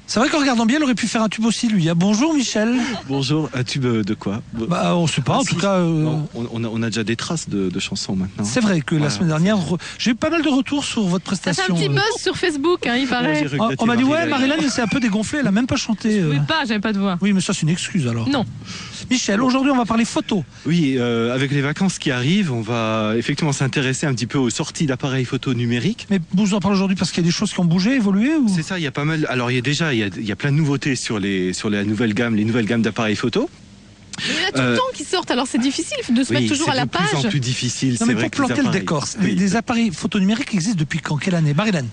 C'est vrai qu'en regardant bien, il aurait pu faire un tube aussi, lui. Bonjour, Michel. Bonjour, un tube de quoi? Bah, on ne sait pas, en tout cas... On a déjà des traces de chansons maintenant. C'est vrai que la semaine dernière, j'ai eu pas mal de retours sur votre prestation. Ça fait un petit buzz sur Facebook, il paraît. On m'a dit, ouais, Marilyn, elle s'est un peu dégonflée, elle n'a même pas chanté. J'avais pas de voix. Oui, mais ça, c'est une excuse, alors. Non. Michel, aujourd'hui, on va parler photo. Oui, avec les vacances qui arrivent, on va effectivement s'intéresser un petit peu aux sorties d'appareils photo numériques. Mais vous en parlez aujourd'hui parce qu'il y a des choses qui ont bougé, évolué ou... C'est ça, il y a pas mal... Alors, il y a plein de nouveautés sur la nouvelle gamme, les nouvelles gammes d'appareils photo. Mais il y en a tout le temps qui sortent, alors c'est difficile de se mettre toujours à la page. C'est de plus en plus difficile, c'est vrai. Pour planter le décor, les appareils photo numériques existent depuis quand? Quelle année? Marilyn?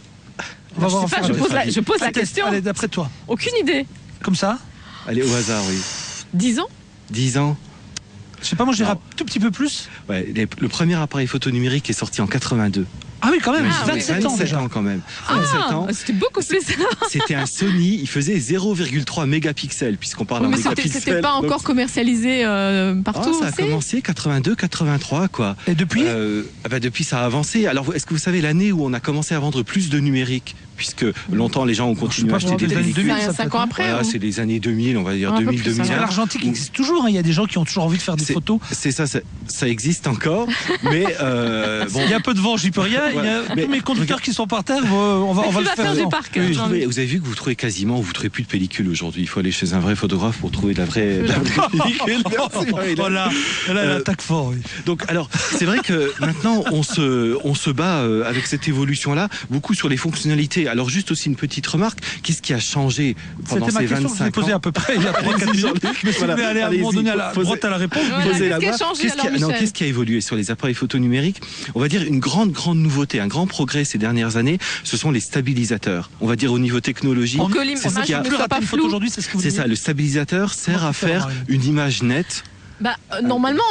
Je pose la question. Allez, d'après toi. Aucune idée. Comme ça? Allez, au hasard, oui. 10 ans? 10 ans. Je sais pas, moi je dirais un tout petit peu plus. Ouais, le premier appareil photo numérique est sorti en 82. Ah oui, quand même, 27 ans déjà. Quand même. 27 ans. C'était beaucoup plus. C'était un Sony, il faisait 0,3 mégapixels, puisqu'on parle en mégapixels. C'était pas encore commercialisé partout. Ça a commencé 82, 83, quoi. Et depuis depuis, ça a avancé. Alors, est-ce que vous savez l'année où on a commencé à vendre plus de numérique? Puisque longtemps, les gens ont continué à acheter des années 2000, 5 ans après. Voilà, c'est les années 2000, on va dire 2000, 2001. L'argentique existe toujours, il y a des gens qui ont toujours envie de faire des photos. C'est ça, ça existe encore, mais bon. Il y a un peu de vent, j'y peux rien. Il y a tous mes conducteurs qui sont par terre, on va le faire. Du parc, vous avez vu que vous trouvez plus de pellicule aujourd'hui. Il faut aller chez un vrai photographe pour trouver de la vraie pellicule. Voilà, là, elle attaque fort. Oui. Donc, alors, c'est vrai que maintenant, on se bat avec cette évolution-là, beaucoup sur les fonctionnalités. Alors, juste aussi une petite remarque, qu'est-ce qui a changé pendant ces 25 ans? Je l'ai posé à peu près il y a 3-4 minutes, mais si vous voulez aller à un moment donné à la droite à la réponse, qu'est-ce qui a évolué sur les appareils photo numériques? On va dire une grande nouveauté, un grand progrès ces dernières années, ce sont les stabilisateurs. On va dire au niveau technologique. C'est ça qui a plus rapide photo aujourd'hui, c'est ce que vous dites. C'est ça, le stabilisateur sert à faire une image nette. Normalement,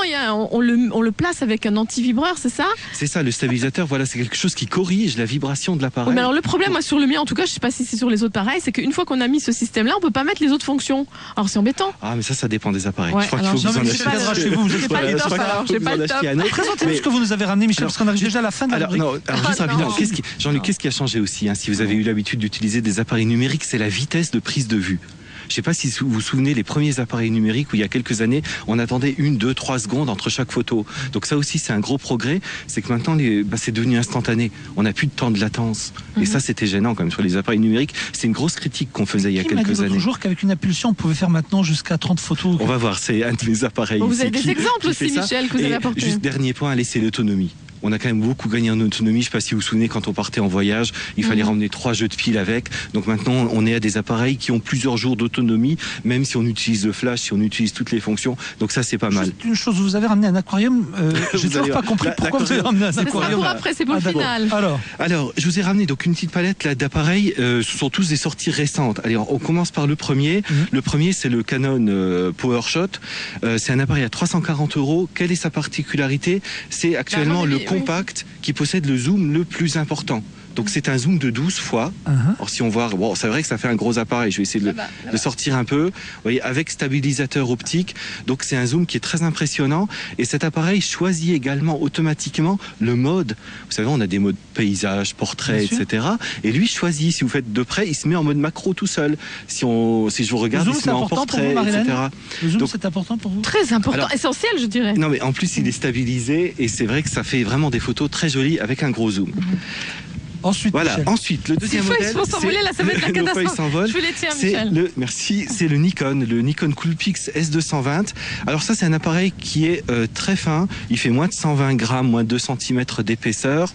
on le place avec un anti-vibreur, c'est ça? C'est ça, le stabilisateur, voilà, c'est quelque chose qui corrige la vibration de l'appareil. Oui, mais alors le problème, moi, sur le mien, en tout cas, je sais pas si c'est sur les autres pareils, c'est qu'une fois qu'on a mis ce système-là, on peut pas mettre les autres fonctions. Alors c'est embêtant. Ah, mais ça dépend des appareils. Ouais, je crois qu'il faut que vous en achetiez. Chez vous, j'ai pas le top, alors j'ai pas le top. Présentez-nous ce que vous nous avez ramené, Michel, parce qu'on arrive déjà à la fin de la rubrique. Alors juste rapidement, Jean-Luc, qu'est-ce qui a changé aussi, si vous avez eu l'habitude d'utiliser des appareils numériques, c'est la vitesse de prise de vue. Je ne sais pas si vous vous souvenez les premiers appareils numériques où il y a quelques années, on attendait 1, 2, 3 secondes entre chaque photo. Donc ça aussi, c'est un gros progrès. C'est que maintenant, c'est devenu instantané. On n'a plus de temps de latence. Et ça, c'était gênant quand même sur les appareils numériques. C'est une grosse critique qu'on faisait il y a quelques années. Toujours qu'avec une impulsion, on pouvait faire maintenant jusqu'à 30 photos. On va voir, c'est un de mes appareils. Vous avez des exemples aussi, Michel, que vous avez apportés. Juste dernier point, allez, c'est l'autonomie. On a quand même beaucoup gagné en autonomie. Je ne sais pas si vous vous souvenez, quand on partait en voyage, il fallait ramener 3 jeux de piles avec. Donc maintenant, on est à des appareils qui ont plusieurs jours d'autonomie, même si on utilise le flash, si on utilise toutes les fonctions. Donc ça, c'est pas mal. Juste une chose, vous avez ramené un aquarium. J'ai toujours pas compris pourquoi vous avez ramené un aquarium. C'est pour après, c'est pour le final. Alors, je vous ai ramené donc une petite palette d'appareils. Ce sont tous des sorties récentes. Allez, on commence par le premier. Le premier, c'est le Canon PowerShot. C'est un appareil à 340 €. Quelle est sa particularité? C'est actuellement le compact qui possède le zoom le plus important. Donc c'est un zoom de 12 fois. Alors si on voit, c'est vrai que ça fait un gros appareil. Je vais essayer de sortir un peu. Vous voyez, avec stabilisateur optique. Donc c'est un zoom qui est très impressionnant. Et cet appareil choisit également automatiquement le mode. Vous savez, on a des modes paysage, portrait, etc. Et lui choisit. Si vous faites de près, il se met en mode macro tout seul. Si je vous regarde, il se met en portrait, etc. Le zoom, c'est important pour vous? Très important, essentiel, je dirais. Non, mais en plus, il est stabilisé et c'est vrai que ça fait vraiment des photos très jolies avec un gros zoom. Ensuite, ensuite, le deuxième modèle, c'est le Nikon Coolpix S220. Alors ça, c'est un appareil qui est très fin. Il fait moins de 120 grammes, moins de 2 cm d'épaisseur.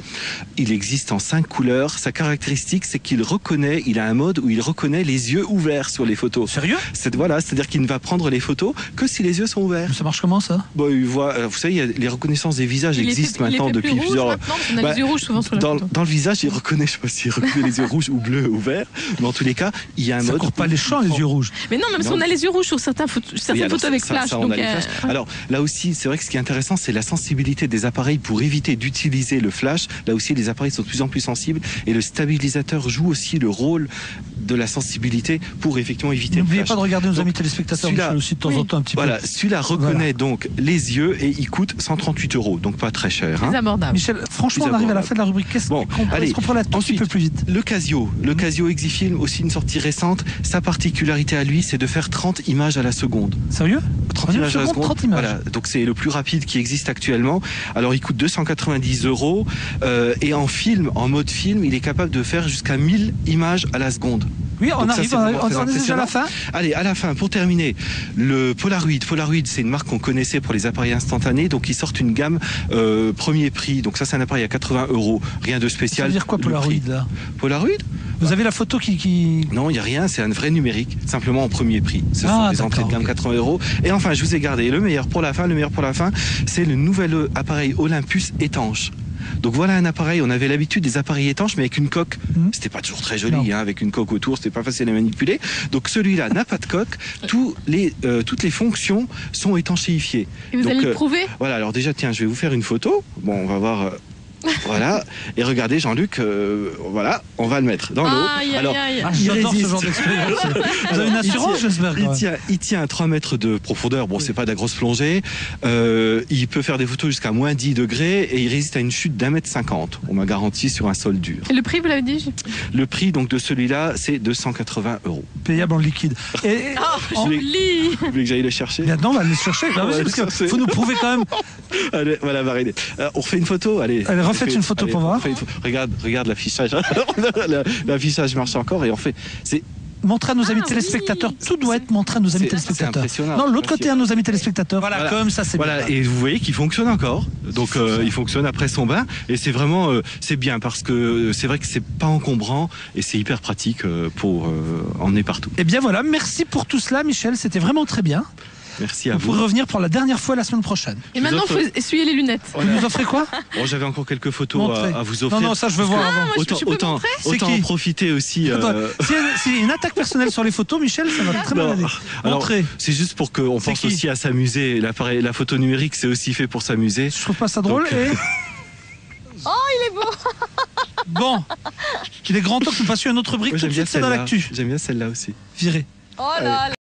Il existe en 5 couleurs. Sa caractéristique, c'est il a un mode où il reconnaît les yeux ouverts sur les photos. Sérieux? C'est-à-dire qu'il ne va prendre les photos que si les yeux sont ouverts. Mais ça marche comment, ça? Vous savez, les reconnaissances des visages existent maintenant depuis plusieurs... On a les yeux rouges souvent sur la photo. Dans le visage, je ne sais pas s'il reconnaît les yeux rouges ou bleus ou verts, mais en tous les cas, il y a un mode. Ça court pas les champs, les yeux rouges. Mais non, même si on a les yeux rouges sur certaines photos avec flash. Alors là aussi, c'est vrai que ce qui est intéressant, c'est la sensibilité des appareils pour éviter d'utiliser le flash. Là aussi, les appareils sont de plus en plus sensibles et le stabilisateur joue aussi le rôle de la sensibilité pour effectivement éviter le flash. N'oubliez pas de regarder nos amis téléspectateurs aussi de temps en temps un petit peu. Voilà, celui-là reconnaît donc les yeux et il coûte 138 €, donc pas très cher. Très abordable. Michel, franchement, on arrive à la fin de la rubrique. Allez, pour aller un petit peu plus vite. Le Casio Exifilm, aussi une sortie récente. Sa particularité à lui, c'est de faire 30 images à la seconde. Sérieux? 30 images à la seconde. 30 images. Voilà, donc c'est le plus rapide qui existe actuellement. Alors il coûte 290 € et en film, en mode film, il est capable de faire jusqu'à 1000 images à la seconde. Oui, on donc arrive, ça, on est déjà à la fin. Allez, à la fin, pour terminer, le Polaroid. Polaroid, c'est une marque qu'on connaissait pour les appareils instantanés, donc ils sortent une gamme premier prix. Donc ça, c'est un appareil à 80 €, rien de spécial. Ça veut dire quoi Polaroid là? Polaroid? Vous avez la photo qui... Non, il n'y a rien, c'est un vrai numérique, simplement en premier prix. Ce sont des entrées de gamme 80 €. Et enfin, je vous ai gardé le meilleur pour la fin. Le meilleur pour la fin, c'est le nouvel appareil Olympus étanche. Donc voilà un appareil, on avait l'habitude des appareils étanches mais avec une coque, c'était pas toujours très joli, hein, avec une coque autour, c'était pas facile à manipuler. Donc celui-là n'a pas de coque, toutes les fonctions sont étanchéifiées. Et vous allez le prouver? Voilà, alors déjà tiens, je vais vous faire une photo, bon on va voir... Voilà, et regardez Jean-Luc, voilà, on va le mettre dans l'eau. Alors, j'adore ce genre d'expérience. Vous avez une assurance, j'espère. Il tient à 3 mètres de profondeur, bon c'est pas de la grosse plongée, il peut faire des photos jusqu'à moins 10 degrés et il résiste à une chute d'1,50 m. On m'a garanti sur un sol dur. Et le prix, vous l'avez dit? Le prix donc de celui-là, c'est 280 €. Payable en liquide. Et vous voulez que j'aille le chercher? Maintenant, on va aller le chercher. Parce qu'il faut nous prouver quand même. Allez, voilà, Marie. On refait une photo, allez. Refaites une photo pour voir. Regarde l'affichage. L'affichage marche encore et on fait. Montrer à nos amis téléspectateurs. Tout doit être montré à nos amis téléspectateurs. C'est impressionnant. Non, l'autre côté à nos amis téléspectateurs. Voilà, comme ça, c'est bien. Voilà, et vous voyez qu'il fonctionne encore. Donc, il fonctionne après son bain. Et c'est vraiment, c'est bien parce que c'est vrai que c'est pas encombrant et c'est hyper pratique pour emmener partout. Et bien voilà, merci pour tout cela, Michel. C'était vraiment très bien. Merci à vous. Vous pourrez revenir pour la dernière fois la semaine prochaine. Et maintenant, il faut essuyer les lunettes. Vous nous offrez quoi? Bon, j'avais encore quelques photos à vous offrir. Non, ça je veux voir avant. Autant en profiter aussi. C'est une attaque personnelle sur les photos, Michel, ça va très mal aller. Alors, c'est juste pour qu'on pense aussi à s'amuser. La photo numérique, c'est aussi fait pour s'amuser. Je trouve pas ça drôle. Oh, il est beau. Bon, il est grand temps que nous passions à une autre rubrique. Tout de suite, c'est dans l'actu. J'aime bien celle-là aussi. Viré. Oh là là.